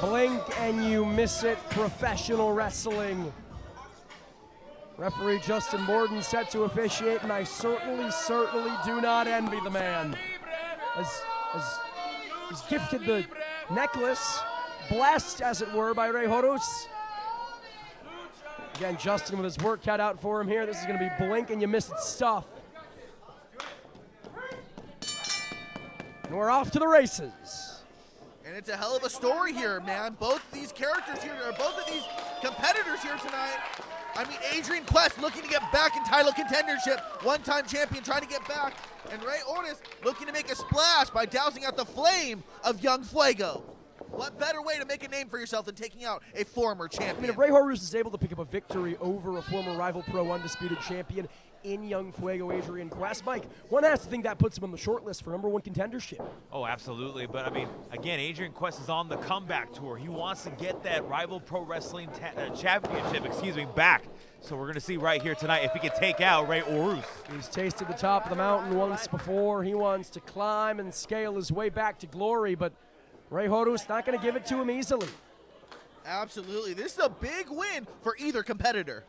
Blink and you miss it, professional wrestling. Referee Justin Borden set to officiate, and I certainly do not envy the man. As he's gifted the necklace, blessed as it were by Rey Horus. Again, Justin with his work cut out for him here. This is going to be blink and you miss it stuff. And we're off to the races. And it's a hell of a story here, man. Both of these characters here, or both of these competitors here tonight. I mean, Adrian Quest looking to get back in title contendership, one-time champion trying to get back, and Rey Horus looking to make a splash by dousing out the flame of Young Fuego. What better way to make a name for yourself than taking out a former champion? I mean, if Rey Horus is able to pick up a victory over a former rival pro undisputed champion in Young Fuego, Adrian Quest, Mike, one has to think that puts him on the short list for #1 contendership. Oh, absolutely. But, I mean, again, Adrian Quest is on the comeback tour. He wants to get that rival pro wrestling championship, back. So we're going to see right here tonight if he can take out Rey Horus. He's tasted the top of the mountain once before. He wants to climb and scale his way back to glory, but Rey Horus not going to give it to him easily. Absolutely. This is a big win for either competitor.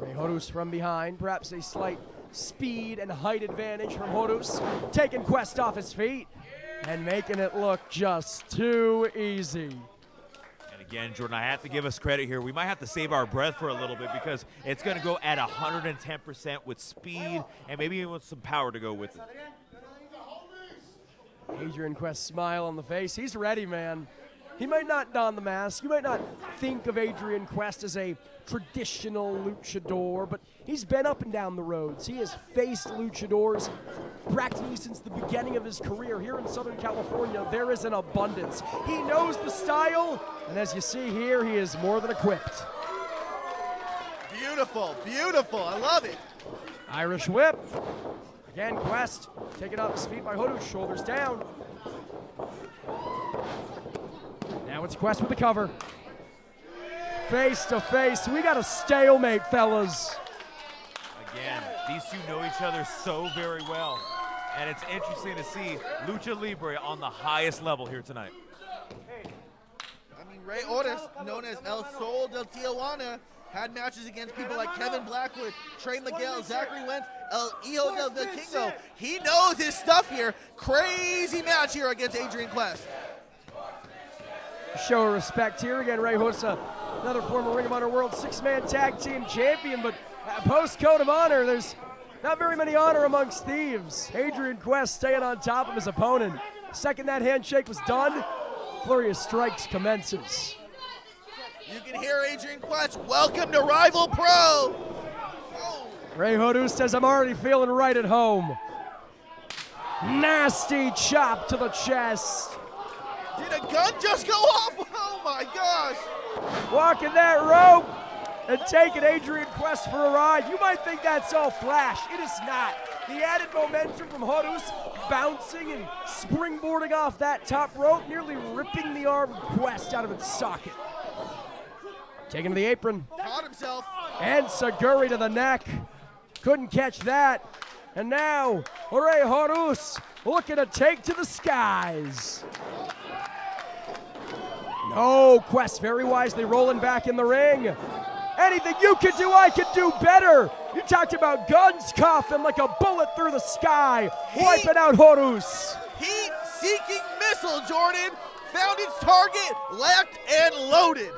Rey Horus from behind, perhaps a slight speed and height advantage from Horus, taking Quest off his feet and making it look just too easy. And again, Jordan, I have to give us credit here. We might have to save our breath for a little bit because it's going to go at 110% with speed and maybe even with some power to go with it. Adrian Quest smile on the face. He's ready, man. He might not don the mask. You might not think of Adrian Quest as a traditional luchador, but he's been up and down the roads. He has faced luchadors practically since the beginning of his career. Here in Southern California, there is an abundance. He knows the style, and as you see here, he is more than equipped. Beautiful, beautiful. I love it. Irish whip. Again, Quest taken off his feet by Horus, shoulders down. Now it's Quest with the cover. Face to face. We got a stalemate, fellas. Again, these two know each other so very well. And it's interesting to see Lucha Libre on the highest level here tonight. I mean, Rey Horus, known as El Sol del Tijuana, had matches against people like Kevin Blackwood, Trey Miguel, Zachary Wentz, El Hijo del Vikingo. He knows his stuff here. Crazy match here against Adrian Quest. Show of respect here. Again, Rey Horus, another former Ring of Honor World Six-Man Tag Team Champion, but post-Code of Honor, there's not very many honor amongst thieves. Adrian Quest staying on top of his opponent. Second that handshake was done, flurry of strikes commences. You can hear Adrian Quest, welcome to Rival Pro. Oh. Rey Horus says, I'm already feeling right at home. Nasty chop to the chest. Did a gun just go off? Oh my gosh. Walking that rope and taking Adrian Quest for a ride. You might think that's all flash. It is not. The added momentum from Horus bouncing and springboarding off that top rope, nearly ripping the arm of Quest out of its socket. Taking to the apron. Caught himself. And Saguri to the neck. Couldn't catch that. And now, Rey Horus looking to take to the skies. No, Quest very wisely rolling back in the ring. Anything you could do, I could do better. You talked about guns coughing like a bullet through the sky, wiping out Horus. Heat-seeking missile, Jordan, found its target, locked and loaded.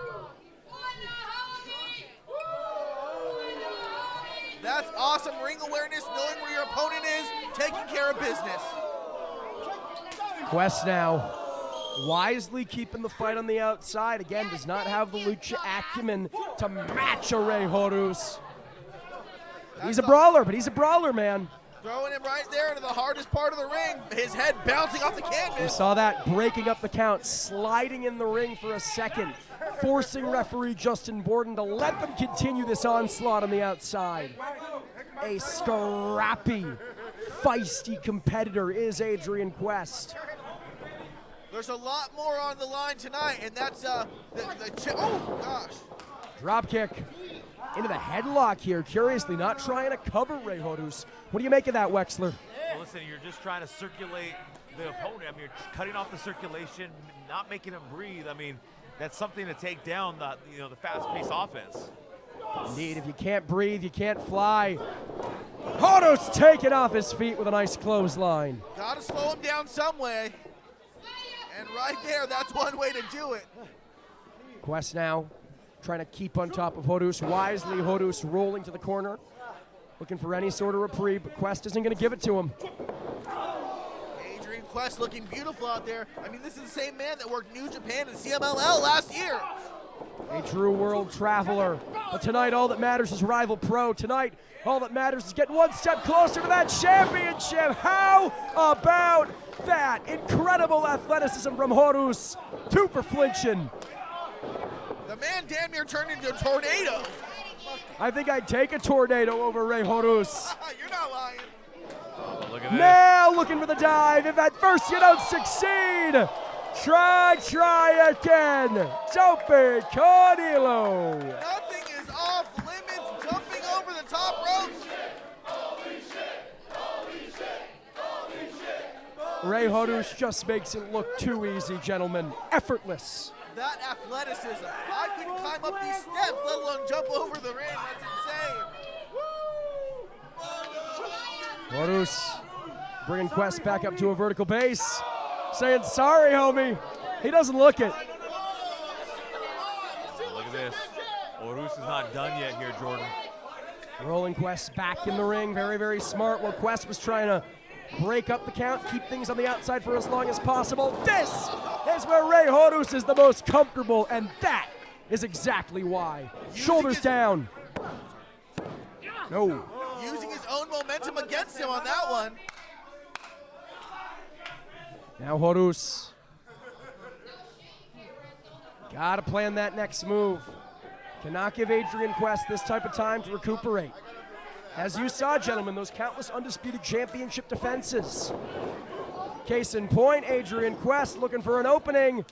That's awesome ring awareness, knowing where your opponent is, taking care of business. Quest now wisely keeping the fight on the outside. Again, does not have the lucha acumen to match a Rey Horus. He's a brawler, but he's a brawler, man. Throwing him right there into the hardest part of the ring. His head bouncing off the canvas. We saw that breaking up the count, sliding in the ring for a second, forcing referee Justin Borden to let them continue this onslaught on the outside. A scrappy, feisty competitor is Adrian Quest. There's a lot more on the line tonight, and that's oh gosh. Drop kick into the headlock here. Curiously, not trying to cover Rey Horus. What do you make of that, Wexler? Well, listen, you're just trying to circulate the opponent. I mean, cutting off the circulation, not making him breathe. I mean, that's something to take down the fast-paced offense. Indeed, if you can't breathe, you can't fly. Horus taken off his feet with a nice clothesline. Gotta slow him down some way. And right there, that's one way to do it. Quest now trying to keep on top of Horus. Wisely, Horus rolling to the corner, looking for any sort of reprieve, but Quest isn't going to give it to him. Adrian Quest looking beautiful out there. I mean, this is the same man that worked New Japan and CMLL last year. A true world traveler. But tonight, all that matters is Rival Pro. Tonight, all that matters is getting one step closer to that championship. How about that? Incredible athleticism from Horus. 2 for flinching. The man damn near turned into a tornado. I think I'd take a tornado over Rey Horus. You're not lying. Oh, look at this. Now looking for the dive. If at first you don't succeed, try again. Tope Cornilo. Nothing is off limits. Jumping over the top ropes. Rey Horus just makes it look too easy, gentlemen. Effortless. That athleticism. I couldn't climb up these steps, let alone jump over the ring. That's insane. Horus bringing Quest back up to a vertical base. Saying, sorry, homie. He doesn't look it. Look at this. Horus is not done yet here, Jordan. Rolling Quest back in the ring. Very, very smart. While Quest was trying to break up the count, keep things on the outside for as long as possible. This is where Rey Horus is the most comfortable, and that is exactly why. Shoulders down. No. Using his own momentum against him on that one. Now Horus. Gotta plan that next move. Cannot give Adrian Quest this type of time to recuperate. As you saw, gentlemen, those countless undisputed championship defenses. Case in point, Adrian Quest looking for an opening.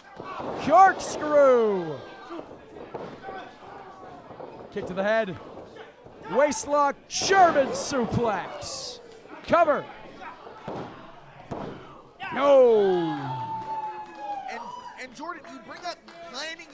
Corkscrew. Kick to the head. Waistlock, German suplex. Cover. No. And Jordan, you bring up planning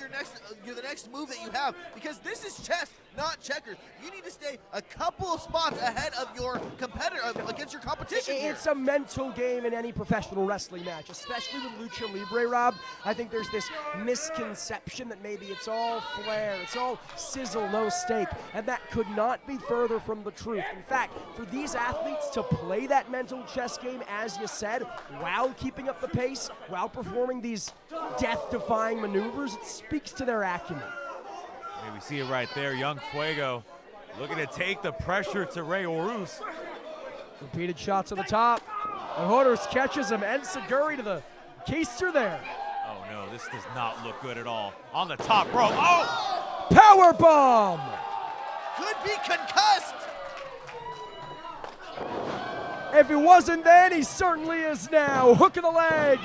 the next move that you have, because this is chess, not checkers. You need to stay a couple of spots ahead of your competitor, against your competition here. It's a mental game in any professional wrestling match, especially with Lucha Libre, Rob. I think there's this misconception that maybe it's all flair, it's all sizzle, no steak, and that could not be further from the truth. In fact, for these athletes to play that mental chess game, as you said, while keeping up the pace, while performing these death-defying maneuvers, it speaks to their acumen. Hey, we see it right there. Young Fuego looking to take the pressure to Rey Horus. Repeated shots to the top. And Horus catches him. Enziguri to the keister there. Oh no, this does not look good at all. On the top rope. Oh! Power bomb! Could be concussed. If he wasn't then, he certainly is now. Hook of the leg.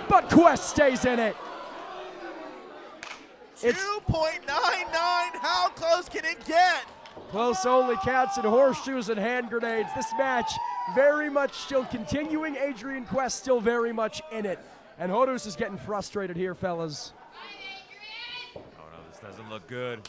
But Quest stays in it. 2.99. How close can it get? Close only counts in horseshoes and hand grenades. This match very much still continuing. Adrian Quest still very much in it. And Horus is getting frustrated here, fellas. Oh no, this doesn't look good.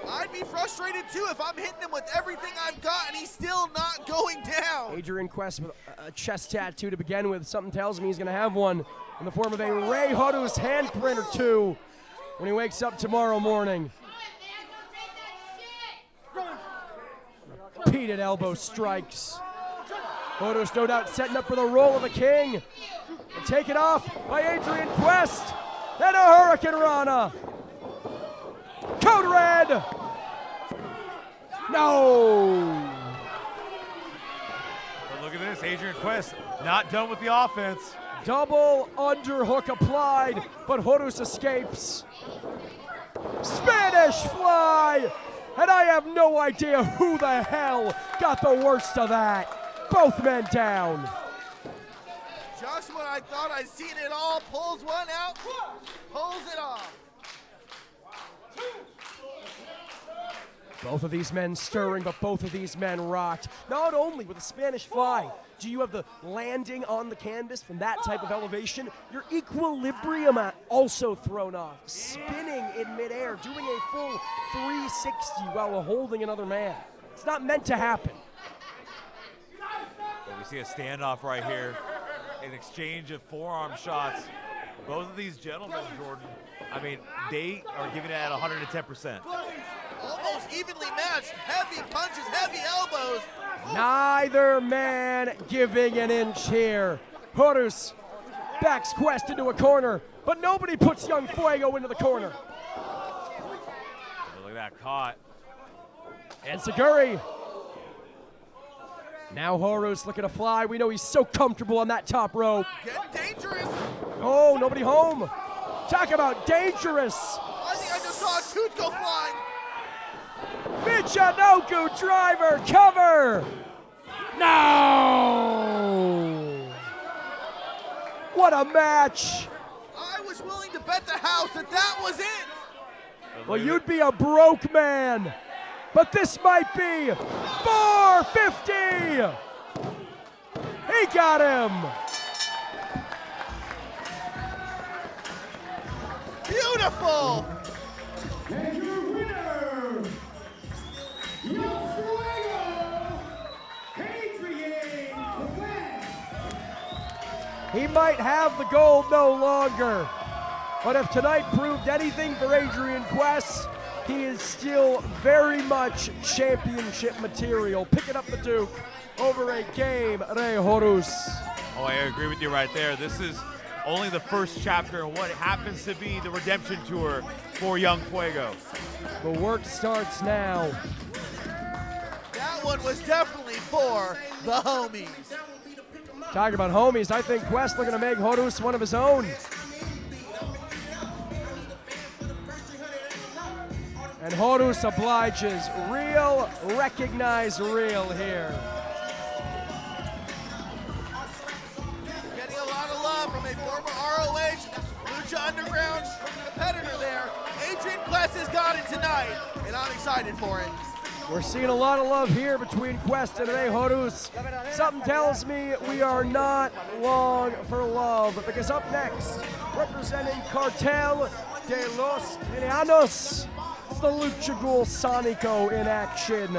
I'd be frustrated too if I'm hitting him with everything I've got and he's still not going down. Adrian Quest with a chest tattoo to begin with. Something tells me he's going to have one in the form of a Rey Horus handprint or two when he wakes up tomorrow morning. Repeated elbow strikes. Horus no doubt setting up for the role of the king. And taken off by Adrian Quest. And a Hurricane Rana. Code Red. No. But look at this, Adrian Quest not done with the offense. Double underhook applied, but Horus escapes. Spanish fly! And I have no idea who the hell got the worst of that. Both men down. Just when I thought I'd seen it all, pulls one out, pulls it off. Both of these men stirring, but both of these men rocked. Not only with the Spanish Fly do you have the landing on the canvas from that type of elevation, your equilibrium also thrown off, spinning in midair, doing a full 360 while holding another man. It's not meant to happen. But we see a standoff right here, an exchange of forearm shots. Both of these gentlemen, Jordan, I mean, they are giving it at 110%. Almost evenly matched. Heavy punches, heavy elbows. Neither man giving an inch here. Horus backs Quest into a corner, but nobody puts young Fuego into the corner. Look at that caught. And Seguri. Now Horus looking to fly. We know he's so comfortable on that top rope. Getting dangerous. Oh, nobody home. Talk about dangerous. I think I just saw a tooth go flying. Michinoku driver cover. No. What a match. I was willing to bet the house that that was it. Well, you'd be a broke man. But this might be 450. He got him. Beautiful. And your winner, Young Fuego, Adrian Quest. He might have the gold no longer. But if tonight proved anything for Adrian Quest, he is still very much championship material. Picking up the Duke over a game, Rey Horus. Oh, I agree with you right there. This is only the first chapter in what happens to be the redemption tour for Young Fuego. The work starts now. That one was definitely for the homies. Talking about homies, I think Quest looking to make Horus one of his own. And Horus obliges. Real, recognize real here. Getting a lot of love from a former ROH Lucha Underground competitor there. Adrian Quest has got it tonight, and I'm excited for it. We're seeing a lot of love here between Quest and Rey Horus. Something tells me we are not long for love, because up next, representing Cartel de los Villanos, it's the Lucha Ghoul Sonico in action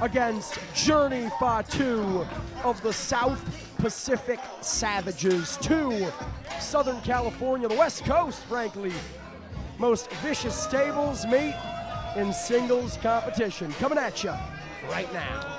against Journey Fatu of the South Pacific Savages. Two Southern California, the West Coast, frankly, most vicious stables meet in singles competition. Coming at you right now.